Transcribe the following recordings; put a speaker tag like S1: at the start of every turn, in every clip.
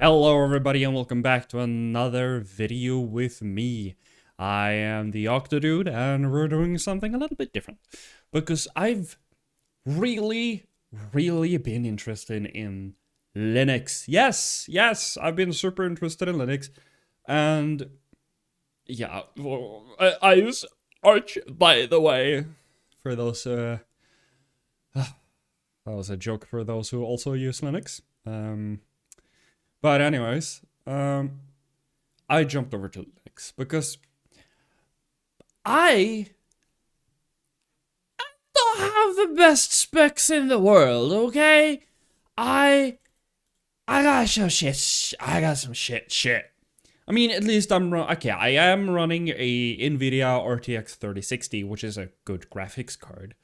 S1: Hello everybody and welcome back to another video with me. I am the Octodude and we're doing something a little bit different. Because I've really been interested in Linux. Yes, I've been super interested in Linux. And yeah, well, I use Arch, by the way. For those, that was a joke for those who also use Linux. But anyways, I jumped over to Linux because I don't have the best specs in the world, okay? I got some shit. I got some shit. I mean, at least I am running a NVIDIA RTX 3060, which is a good graphics card.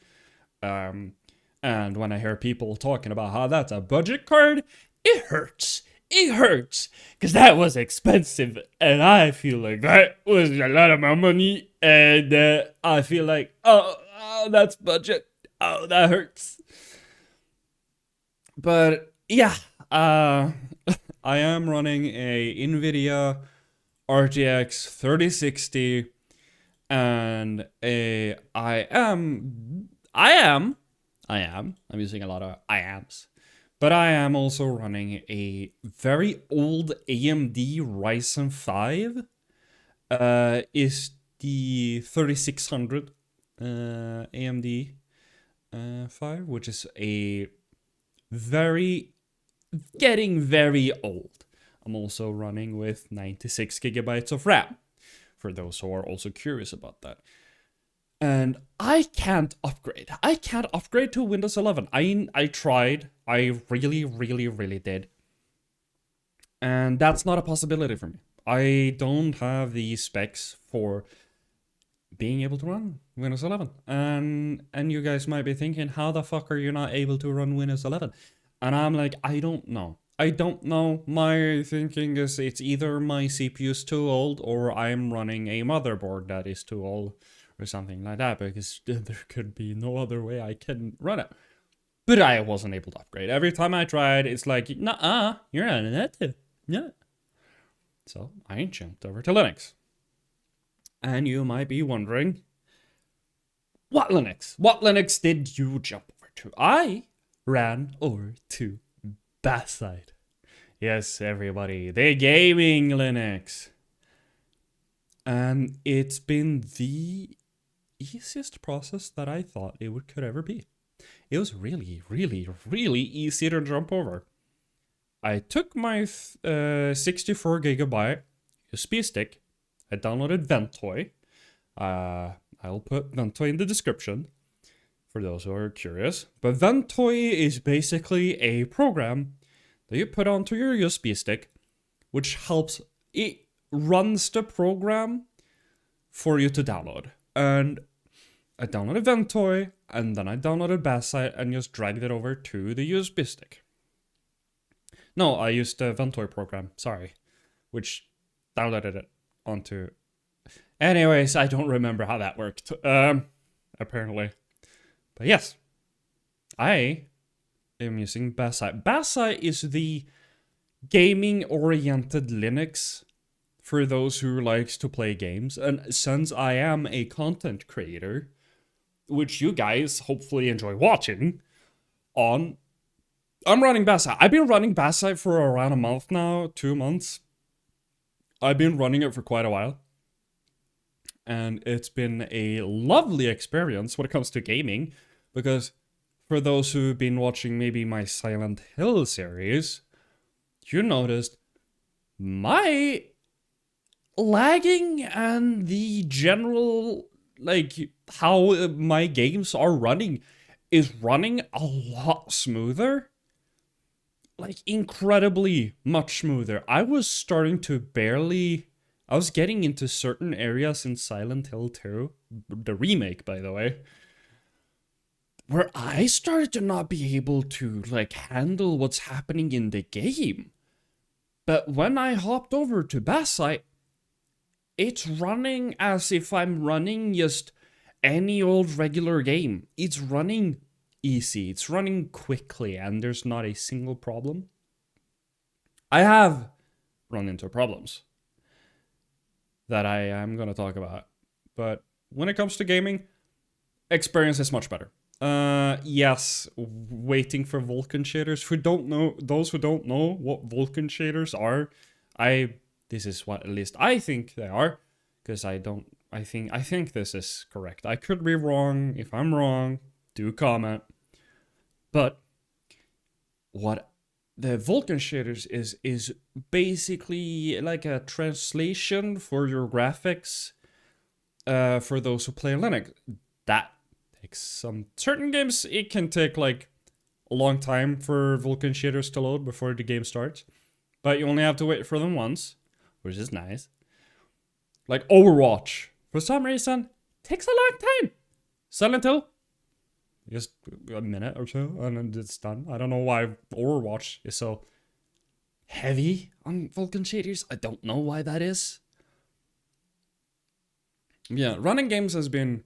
S1: And when I hear people talking about how that's a budget card, it hurts. It hurts because that was expensive, and I feel like that was a lot of my money, and I feel like, oh, that's budget. Oh, that hurts. But yeah, I am running a NVIDIA RTX 3060, and I'm using a lot of I ams. But I am also running a very old AMD Ryzen 5. Is the 3600 AMD 5, which is getting very old. I'm also running with 96 gigabytes of RAM, for those who are also curious about that. And I can't upgrade. I can't upgrade to Windows 11. I tried. I really did. And that's not a possibility for me. I don't have the specs for being able to run Windows 11. And you guys might be thinking, how the fuck are you not able to run Windows 11? And I'm like, I don't know. I don't know. My thinking is it's either my CPU is too old or I'm running a motherboard that is too old. Or something like that, because there could be no other way I can run it. But I wasn't able to upgrade. Every time I tried, it's like, nah, you're not in that too. Yeah. So I jumped over to Linux. And you might be wondering, what Linux? What Linux did you jump over to? I ran over to bazzite. Yes, everybody, the gaming Linux. And it's been the easiest process that I thought could ever be. It was really easy to jump over. I took my 64 gigabyte USB stick. I downloaded Ventoy. I'll put Ventoy in the description for those who are curious. But Ventoy is basically a program that you put onto your USB stick, which helps. It runs the program for you to download. And I downloaded Ventoy, and then I downloaded bazzite and just dragged it over to the USB stick. No, I used the Ventoy program, sorry, which downloaded it onto... Anyways, I don't remember how that worked, apparently. But yes, I am using bazzite. Bazzite is the gaming-oriented Linux for those who likes to play games. And since I am a content creator, which you guys hopefully enjoy watching, I'm running bazzite. I've been running bazzite for around a month now, 2 months. I've been running it for quite a while. And it's been a lovely experience when it comes to gaming, because for those who've been watching maybe my Silent Hill series, you noticed my lagging and the general, like, how my games are running is running a lot smoother. Like, incredibly much smoother. I was getting into certain areas in Silent Hill 2, the remake, by the way, where I started to not be able to, like, handle what's happening in the game. But when I hopped over to bazzite, it's running as if I'm running just any old regular game. It's running easy, it's running quickly, and there's not a single problem. I have run into problems that I am going to talk about. But when it comes to gaming, experience is much better. Yes, waiting for Vulkan shaders. Those who don't know what Vulkan shaders are, this is what at least I think they are, because I think this is correct. I could be wrong. If I'm wrong, do comment. But what the Vulkan shaders is basically like a translation for your graphics. For those who play Linux, that takes some certain games. It can take like a long time for Vulkan shaders to load before the game starts, but you only have to wait for them once, which is nice. Like Overwatch, for some reason, takes a long time. Silent Hill, just a minute or so, and then it's done. I don't know why Overwatch is so heavy on Vulkan shaders. I don't know why that is. Yeah, running games has been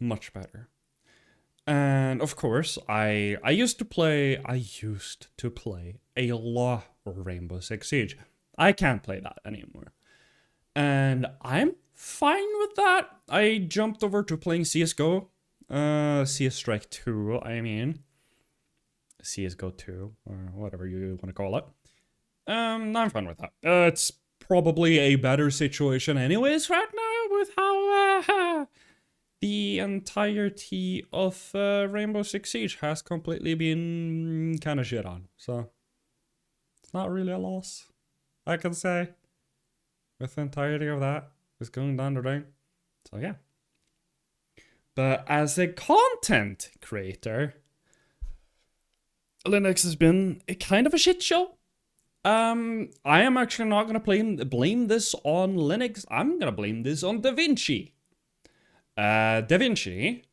S1: much better. And of course, I used to play a lot of Rainbow Six Siege. I can't play that anymore. And I'm fine with that. I jumped over to playing CSGO. CS Strike 2, I mean. CSGO 2, or whatever you want to call it. I'm fine with that. It's probably a better situation anyways right now with how the entirety of Rainbow Six Siege has completely been kind of shit on. So it's not really a loss, I can say, with the entirety of that is going down the drain. So yeah. But as a content creator, Linux has been a kind of a shit show. I am actually not gonna blame this on Linux. I'm gonna blame this on davinci. Davinci,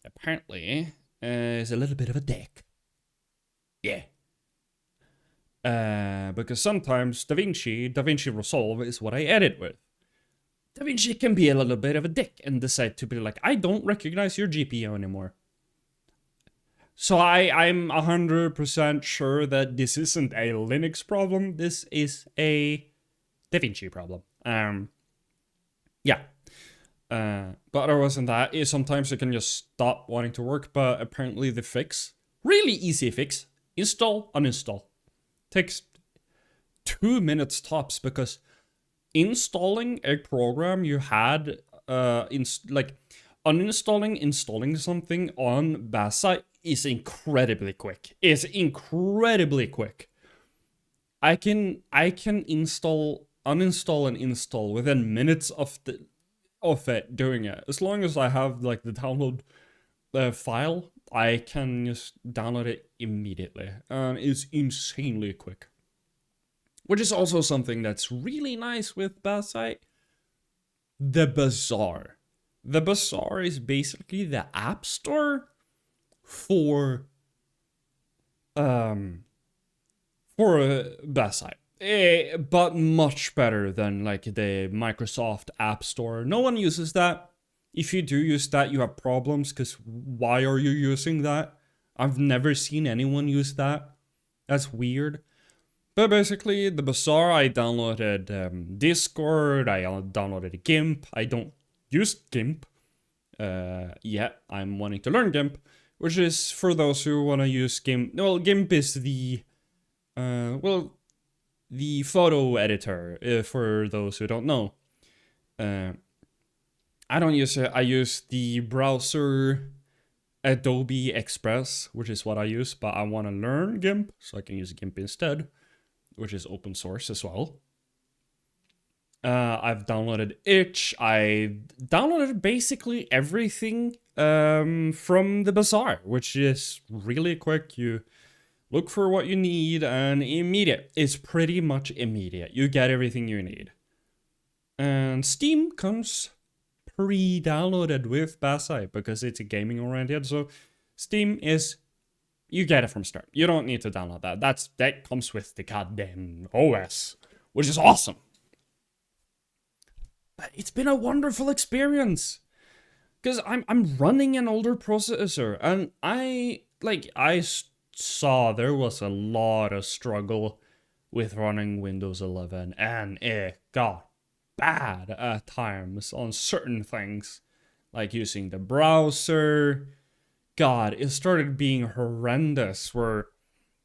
S1: apparently, is a little bit of a dick. Yeah. Because sometimes DaVinci Resolve is what I edit with. DaVinci can be a little bit of a dick and decide to be like, I don't recognize your GPU anymore. So I'm 100% sure that this isn't a Linux problem. This is a DaVinci problem. Yeah. But otherwise than that, sometimes it can just stop wanting to work. But apparently the fix, really easy fix, install, uninstall. Takes 2 minutes tops, because installing a program you had, uninstalling, installing something on bazzite is incredibly quick. It's incredibly quick. I can uninstall and install within minutes of it doing it. As long as I have like the download file, I can just download it immediately. And it's insanely quick. Which is also something that's really nice with bazzite. The Bazaar. The Bazaar is basically the app store for bazzite. But much better than like the Microsoft App Store. No one uses that. If you do use that, you have problems, because why are you using that? I've never seen anyone use that. That's weird. But basically, the Bazaar, I downloaded Discord, I downloaded GIMP. I don't use GIMP yet. I'm wanting to learn GIMP, which is for those who want to use GIMP. Well, GIMP is the photo editor, for those who don't know. I don't use it. I use the browser Adobe Express, which is what I use, but I want to learn GIMP, so I can use GIMP instead, which is open source as well. I've downloaded Itch. I downloaded basically everything from the Bazaar, which is really quick. You look for what you need, and immediate. It's pretty much immediate. You get everything you need. And Steam comes pre-downloaded with bazzite because it's a gaming oriented. So Steam is, you get it from start. You don't need to download that. That comes with the goddamn OS, which is awesome. But it's been a wonderful experience, because I'm running an older processor, and I saw there was a lot of struggle with running Windows 11, and it got bad at times on certain things, like using the browser. God, it started being horrendous where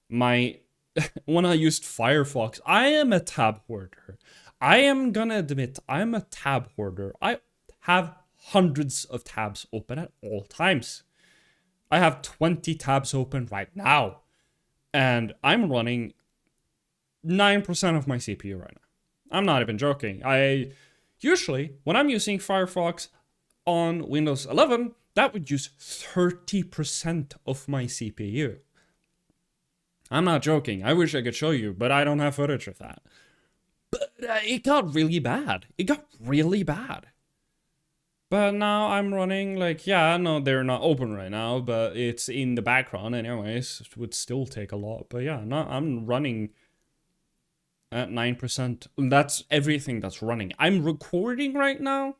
S1: when I used Firefox, I am a tab hoarder. I am gonna admit, I'm a tab hoarder. I have hundreds of tabs open at all times. I have 20 tabs open right now, and I'm running 9% of my CPU right now. I'm not even joking. Usually, when I'm using Firefox on Windows 11, that would use 30% of my CPU. I'm not joking. I wish I could show you, but I don't have footage of that. But it got really bad. It got really bad. But now I'm running like, yeah, no, they're not open right now, but it's in the background anyways. It would still take a lot. But yeah, no, I'm running at 9%. That's everything that's running. I'm recording right now,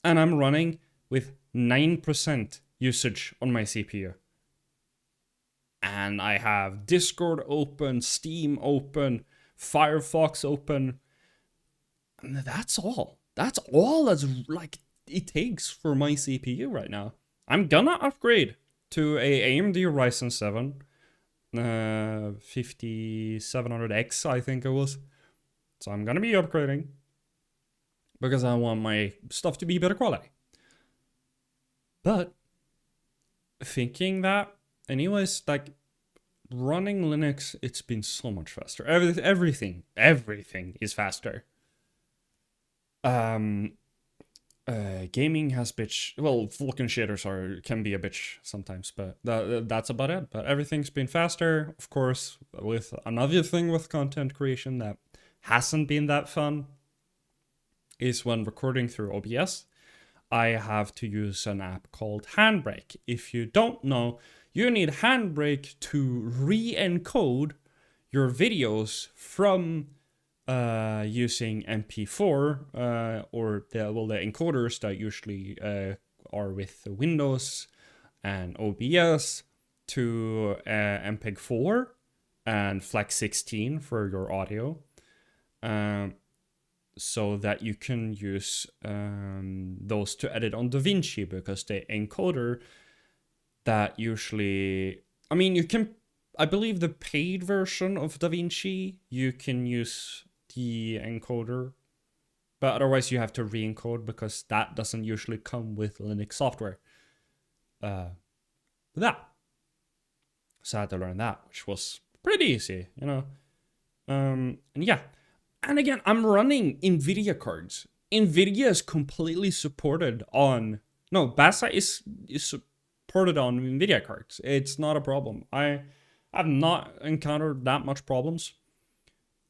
S1: and I'm running with 9% usage on my CPU. And I have Discord open, Steam open, Firefox open. And that's all. That's all that's like it takes for my CPU right now. I'm gonna upgrade to a AMD Ryzen 7 5700X, I think it was. So I'm gonna be upgrading because I want my stuff to be better quality. But thinking that, anyways, like running Linux, it's been so much faster. Everything is faster. Gaming has bitch. Well, Vulkan shaders can be a bitch sometimes, but that's about it. But everything's been faster, of course. With another thing with content creation that hasn't been that fun is when recording through OBS, I have to use an app called Handbrake. If you don't know, you need Handbrake to re-encode your videos from using MP4 or the encoders that usually are with Windows and OBS to MPEG-4 and FLAC16 for your audio, so that you can use those to edit on DaVinci, because the encoder that usually, I mean, I believe the paid version of DaVinci, you can use the encoder, but otherwise you have to re-encode because that doesn't usually come with Linux software. So I had to learn that, which was pretty easy, you know. And yeah, and again, I'm running NVIDIA cards. NVIDIA is completely supported on, no, bazzite is supported on NVIDIA cards. It's not a problem. I have not encountered that much problems.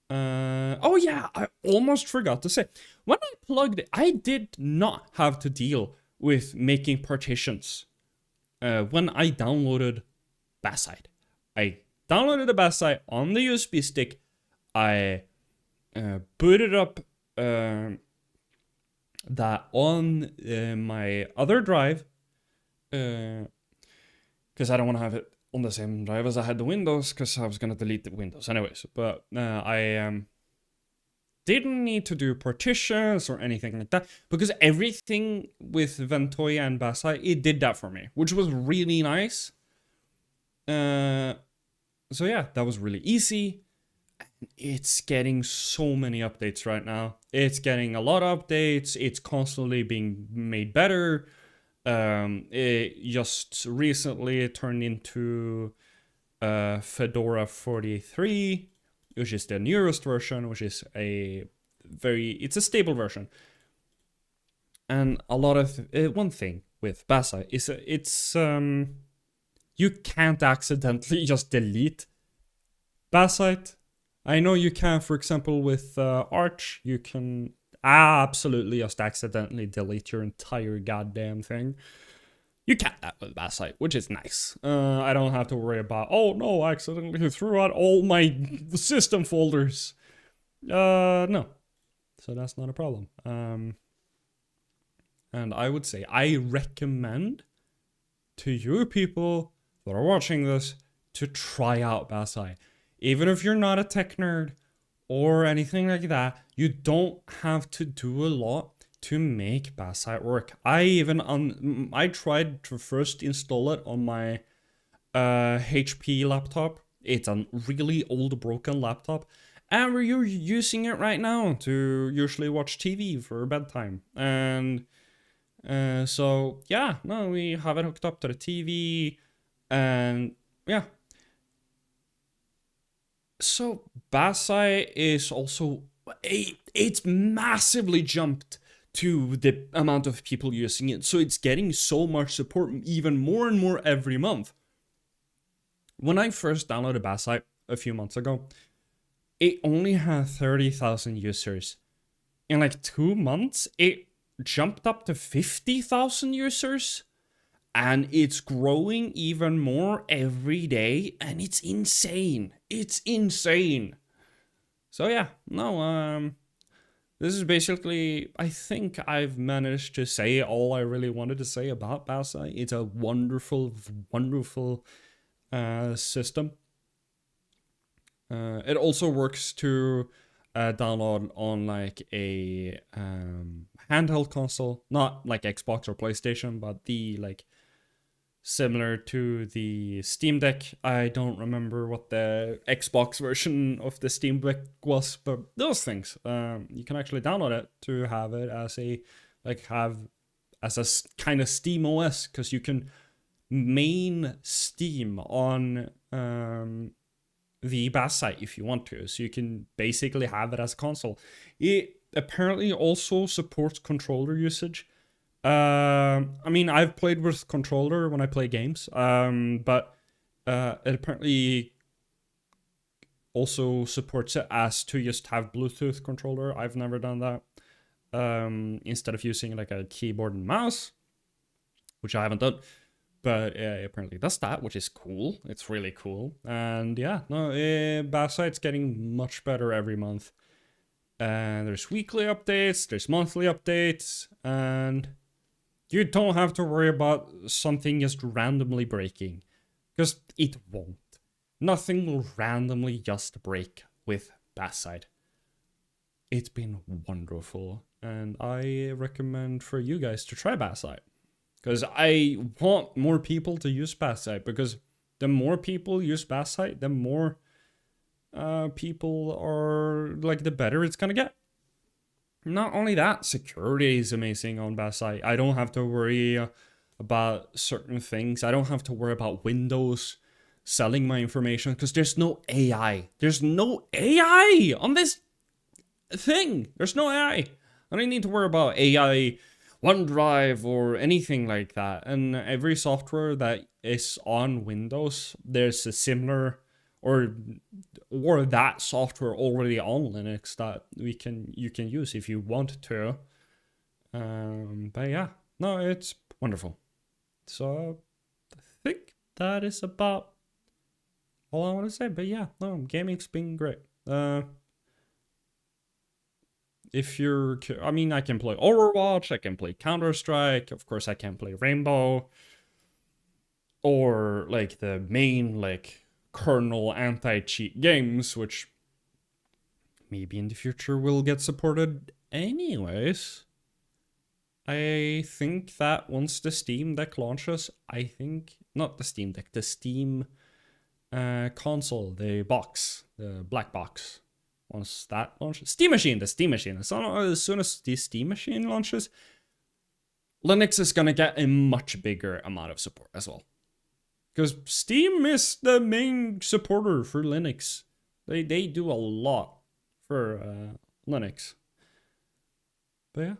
S1: Oh yeah, I almost forgot to say. When I plugged it, I did not have to deal with making partitions. When I downloaded bazzite. I downloaded the bazzite on the USB stick. I booted up that on my other drive. Because I don't want to have it on the same drive as I had the Windows, because I was going to delete the Windows anyways. But I didn't need to do partitions or anything like that, because everything with Ventoy and bazzite, it did that for me, which was really nice. So yeah, that was really easy. It's getting so many updates right now. It's getting a lot of updates. It's constantly being made better. It just recently turned into Fedora 43, which is the newest version, which is it's a stable version. And a lot of one thing with bazzite is it's you can't accidentally just delete bazzite. I know you can, for example, with Arch, you can absolutely just accidentally delete your entire goddamn thing. You can't that with bazzite, which is nice. I don't have to worry about, oh no, I accidentally threw out all my system folders. No. So that's not a problem. And I would say I recommend to you people that are watching this to try out bazzite. Even if you're not a tech nerd, or anything like that. You don't have to do a lot to make bazzite work. I tried to first install it on my HP laptop. It's a really old broken laptop, and we're using it right now to usually watch TV for bedtime. And so yeah, no, we have it hooked up to the TV, and yeah. So bazzite is also it's massively jumped to the amount of people using it. So it's getting so much support, even more and more every month. When I first downloaded bazzite a few months ago, it only had 30,000 users. In like 2 months, it jumped up to 50,000 users. And it's growing even more every day, and it's insane. It's insane. So yeah, no, this is basically, I think I've managed to say all I really wanted to say about bazzite. It's a wonderful, wonderful system. It also works to download on like a handheld console, not like Xbox or PlayStation, but the like similar to the Steam Deck. I don't remember what the Xbox version of the Steam Deck was, but those things. You can actually download it to have it as a kind of Steam OS, because you can main Steam on the bazzite if you want to. So you can basically have it as a console. It apparently also supports controller usage. I mean, I've played with controller when I play games, but it apparently also supports it as to just have Bluetooth controller. I've never done that. Instead of using like a keyboard and mouse, which I haven't done, but it apparently does that, which is cool. It's really cool. And yeah, no, bazzite's getting much better every month. And there's weekly updates, there's monthly updates, and you don't have to worry about something just randomly breaking, because it won't. Nothing will randomly just break with bazzite. It's been wonderful, and I recommend for you guys to try bazzite, because I want more people to use bazzite, because the more people use bazzite, the more people are like, the better it's gonna get. Not only that, security is amazing on bazzite. I don't have to worry about certain things. I don't have to worry about Windows selling my information, because there's no AI. There's no AI on this thing. There's no AI. I don't need to worry about AI, OneDrive, or anything like that. And every software that is on Windows, there's a similar or that software already on Linux that you can use if you want to. But yeah, no, it's wonderful. So I think that is about all I want to say. But yeah, no, gaming's been great. If you're, I mean, I can play Overwatch, I can play Counter-Strike, of course I can play Rainbow, or like the main like kernel anti-cheat games, which maybe in the future will get supported anyways. I think that once the Steam Deck launches, not the Steam Deck, the Steam console, the black box, once that launches, the Steam Machine. So as soon as the Steam Machine launches, Linux is gonna get a much bigger amount of support as well. Because Steam is the main supporter for Linux. They do a lot for Linux. But yeah.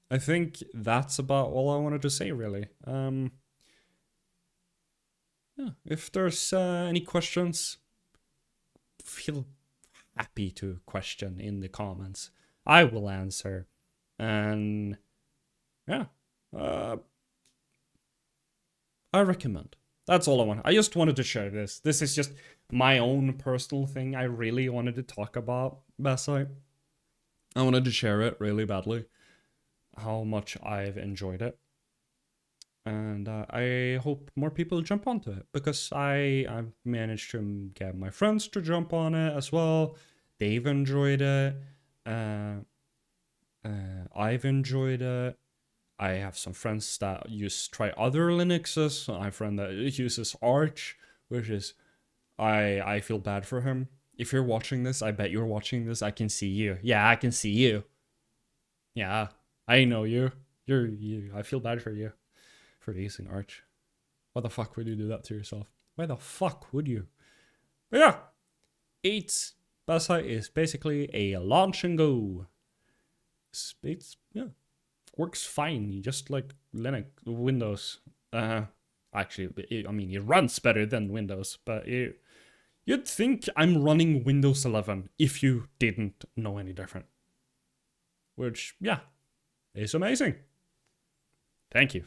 S1: I think that's about all I wanted to say, really. Yeah, if there's any questions, feel happy to question in the comments. I will answer. And yeah, I recommend. That's all I want. I just wanted to share this. This is just my own personal thing. I really wanted to talk about bazzite. I wanted to share it really badly, how much I've enjoyed it. And I hope more people jump onto it, because I've managed to get my friends to jump on it as well. They've enjoyed it. I've enjoyed it. I have some friends that try other Linuxes. I have a friend that uses Arch, which is, I feel bad for him. If you're watching this, I bet you're watching this. I can see you. Yeah, I can see you. Yeah, I know you. You're you. I feel bad for you for using Arch. Why the fuck would you do that to yourself? Why the fuck would you? But yeah, 8 bazzite is basically a launch and go. It's yeah, works fine, just like Linux, Windows. Actually, I mean, it runs better than Windows, but you'd think I'm running Windows 11 if you didn't know any different. Which, yeah, is amazing. Thank you.